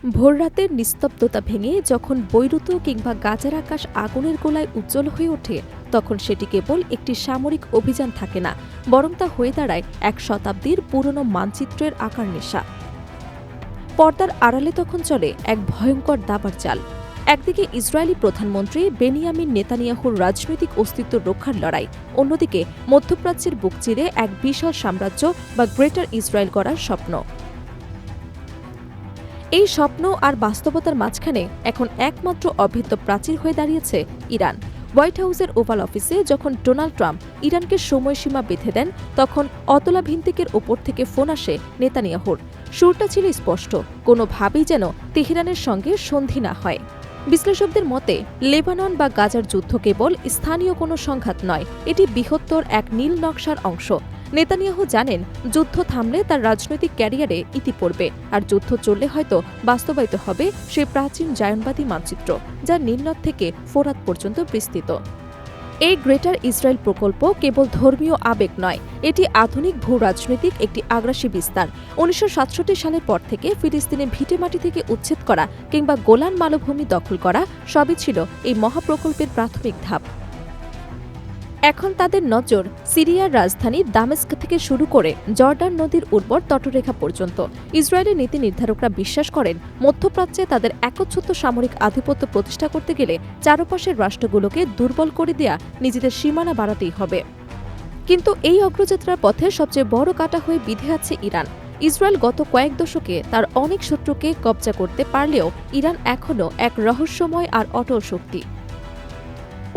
ভোররাতের নিস্তব্ধতা ভেঙে যখন বৈরুত কিংবা গাজার আকাশ আগুনের গোলায় উজ্জ্বল হয়ে ওঠে, তখন সেটি কেবল একটি সামরিক অভিযান থাকে না, বরং তা হয়ে দাঁড়ায় এক শতাব্দীর পুরনো মানচিত্রের আকার নেশা। পর্দার আড়ালে তখন চলে এক ভয়ঙ্কর দাবার চাল। একদিকে ইসরায়েলি প্রধানমন্ত্রী বেনিয়ামিন নেতানিয়াহুর রাজনৈতিক অস্তিত্ব রক্ষার লড়াই, অন্যদিকে মধ্যপ্রাচ্যের বুক চিরে এক বিশাল সাম্রাজ্য বা গ্রেটার ইসরায়েল গড়ার স্বপ্ন। এই স্বপ্ন আর বাস্তবতার মাঝখানে এখন একমাত্র অভেদ্য প্রাচীর হয়ে দাঁড়িয়েছে ইরান। হোয়াইট হাউসের ওভাল অফিসে যখন ডোনাল্ড ট্রাম্প ইরানকে সময়সীমা বেঁধে দেন, তখন অতলা ভিন্তিকের ওপর থেকে ফোন আসে নেতানিয়াহুর। সুরটা ছিল স্পষ্ট, কোনোভাবেই যেন তেহরানের সঙ্গে সন্ধি না হয়। বিশ্লেষকদের মতে লেবানন বা গাজার যুদ্ধ কেবল স্থানীয় কোনো সংঘাত নয়, এটি বৃহত্তর এক নীল নকশার অংশ। নেতানিয়াহু জানেন, যুদ্ধ থামলে তার রাজনৈতিক ক্যারিয়ারে ইতি পড়বে, আর যুদ্ধ চললে হয়তো বাস্তবায়িত হবে সেই প্রাচীন জায়নবাদী মানচিত্র, যা নীলনদ থেকে ফোরাত পর্যন্ত বিস্তৃত। এই গ্রেটার ইসরায়েল প্রকল্প কেবল ধর্মীয় আবেগ নয়, এটি আধুনিক ভূ রাজনৈতিক একটি আগ্রাসী বিস্তার। ১৯৬৭ সালের পর থেকে ফিলিস্তিনের ভিটেমাটি থেকে উচ্ছেদ করা কিংবা গোলান মালভূমি দখল করা সবই ছিল এই মহাপ্রকল্পের প্রাথমিক ধাপ। এখন তাদের নজর সিরিয়ার রাজধানী দামেস্ক থেকে শুরু করে জর্ডান নদীর উর্বর তটরেখা পর্যন্ত। ইসরায়েলের নীতি নির্ধারকরা বিশ্বাস করেন, মধ্যপ্রাচ্যে তাদের একচ্ছত্র সামরিক আধিপত্য প্রতিষ্ঠা করতে গেলে চারপাশের রাষ্ট্রগুলোকে দুর্বল করে দেয়া নিজেদের সীমানা বাড়াতেই হবে। কিন্তু এই অগ্রযাত্রার পথে সবচেয়ে বড় কাঁটা হয়ে বিঁধে আছে ইরান। ইসরায়েল গত কয়েক দশকে তার অনেক শত্রুকে কবজা করতে পারলেও ইরান এখনও এক রহস্যময় আর অটল শক্তি।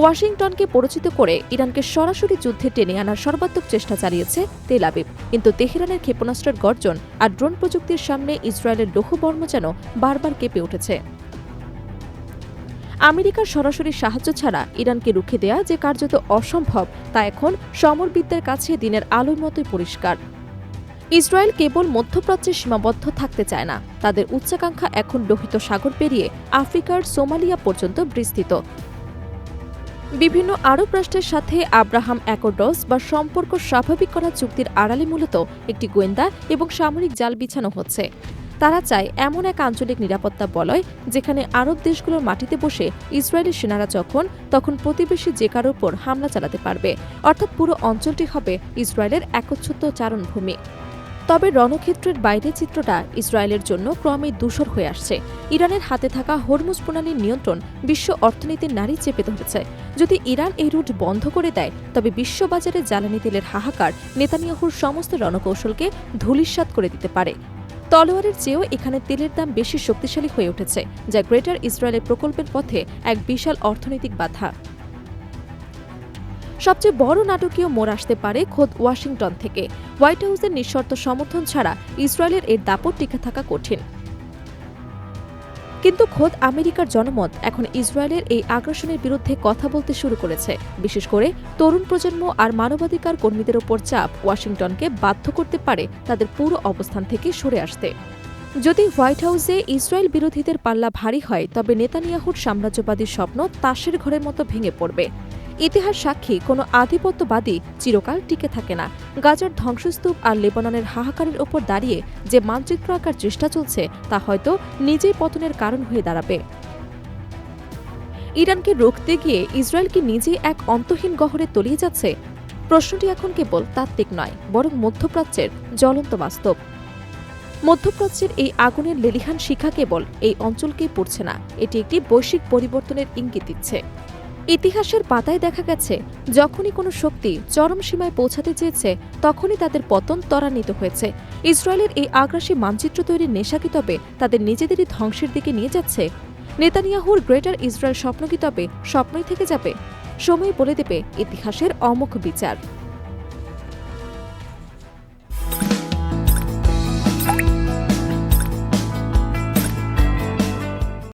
ওয়াশিংটনকে পরিচিত করে ইরানকে সরাসরি যুদ্ধে টেনে আনার সর্বাত্মক চেষ্টা চালিয়েছে তেল আবিব, কিন্তু তেহরানের ক্ষেপণাস্ত্রের গর্জন আর ড্রোন প্রযুক্তির সামনে ইসরায়েলের লৌহবর্ম যেন বারবার কেঁপে উঠেছে। আমেরিকার সরাসরি সাহায্য ছাড়া ইরানকে রুখে দেয়া যে কার্যত অসম্ভব, তা এখন সমরবিদদের কাছে দিনের আলোর মতোই পরিষ্কার। ইসরায়েল কেবল মধ্যপ্রাচ্যে সীমাবদ্ধ থাকতে চায় না, তাদের উচ্চাকাঙ্ক্ষা এখন লোহিত সাগর পেরিয়ে আফ্রিকার সোমালিয়া পর্যন্ত বিস্তৃত। বিভিন্ন আরব রাষ্ট্রের সাথে আব্রাহাম অ্যাকর্ডস বা সম্পর্ক স্বাভাবিক করা চুক্তির আড়ালে মূলত একটি গোয়েন্দা এবং সামরিক জাল বিছানো হচ্ছে। তারা চায় এমন এক আঞ্চলিক নিরাপত্তা বলয়, যেখানে আরব দেশগুলোর মাটিতে বসে ইসরায়েলি সেনারা তখন প্রতিবেশী যে কারোর ওপর হামলা চালাতে পারবে, অর্থাৎ পুরো অঞ্চলটি হবে ইসরায়েলের একচ্ছত্র চারণভূমি। তবে রণক্ষেত্রের বাইরে চিত্রটা ইসরায়েলের জন্য ক্রমেই ধূসর হয়ে আসছে। ইরানের হাতে থাকা হরমুজ প্রণালীর নিয়ন্ত্রণ বিশ্ব অর্থনীতির নাড়ি চেপে ধরেছে। যদি ইরান এই রুট বন্ধ করে দেয়, তবে বিশ্ববাজারে জ্বালানি তেলের হাহাকার নেতানিয়াহুর সমস্ত রণকৌশলকে ধূলিসাৎ করে দিতে পারে। তলোয়ারের চেয়েও এখানে তেলের দাম বেশি শক্তিশালী হয়ে উঠেছে, যা গ্রেটার ইসরায়েলের প্রকল্পের পথে এক বিশাল অর্থনৈতিক বাধা। সবচেয়ে বড় নাটকীয় মোড় আসতে পারে খোদ ওয়াশিংটন থেকে। হোয়াইট হাউসের নিঃশর্ত সমর্থন ছাড়া ইসরায়েলের এর দাপট টিকে থাকা কঠিন। কিন্তু খোদ আমেরিকার জনমত এখন ইসরায়েলের এই আগ্রাসনের বিরুদ্ধে কথা বলতে শুরু করেছে। বিশেষ করে তরুণ প্রজন্ম আর মানবাধিকার কর্মীদের ওপর চাপ ওয়াশিংটনকে বাধ্য করতে পারে তাদের পুরো অবস্থান থেকে সরে আসতে। যদি হোয়াইট হাউসে ইসরায়েল বিরোধীদের পাল্লা ভারী হয়, তবে নেতানিয়াহুর সাম্রাজ্যবাদী স্বপ্ন তাসের ঘরের মতো ভেঙে পড়বে। ইতিহাস সাক্ষী, কোনো আধিপত্যবাদী চিরকাল টিকে থাকে না। গাজার ধ্বংসস্তূপ আর লেবাননের হাহাকারের ওপর দাঁড়িয়ে যে মানচিত্র আঁকার চেষ্টা চলছে, তা হয়তো নিজেই পতনের কারণ হয়ে দাঁড়াবে। ইরানকে রুখতে গিয়ে ইসরায়েল কি নিজেই এক অন্তহীন গহ্বরে তলিয়ে যাচ্ছে? প্রশ্নটি এখন কেবল তাত্ত্বিক নয়, বরং মধ্যপ্রাচ্যের জ্বলন্ত বাস্তব। মধ্যপ্রাচ্যের এই আগুনের লেলিহান শিখা কেবল এই অঞ্চলকেই পড়ছে না, এটি একটি বৈশ্বিক পরিবর্তনের ইঙ্গিত দিচ্ছে। ইতিহাসের পাতায় দেখা গেছে, যখনই কোনো শক্তি চরম সীমায় পৌঁছাতে চেয়েছে, তখনই তাদের পতন ত্বরান্বিত হয়েছে। ইসরায়েলের এই আগ্রাসী মানচিত্র তৈরির নেশা কি তবে তাদের নিজেদেরই ধ্বংসের দিকে নিয়ে যাচ্ছে? নেতানিয়াহুর গ্রেটার ইসরায়েল স্বপ্ন কি তবে স্বপ্নই থেকে যাবে? সময় বলে দেবে ইতিহাসের অমোঘ বিচার।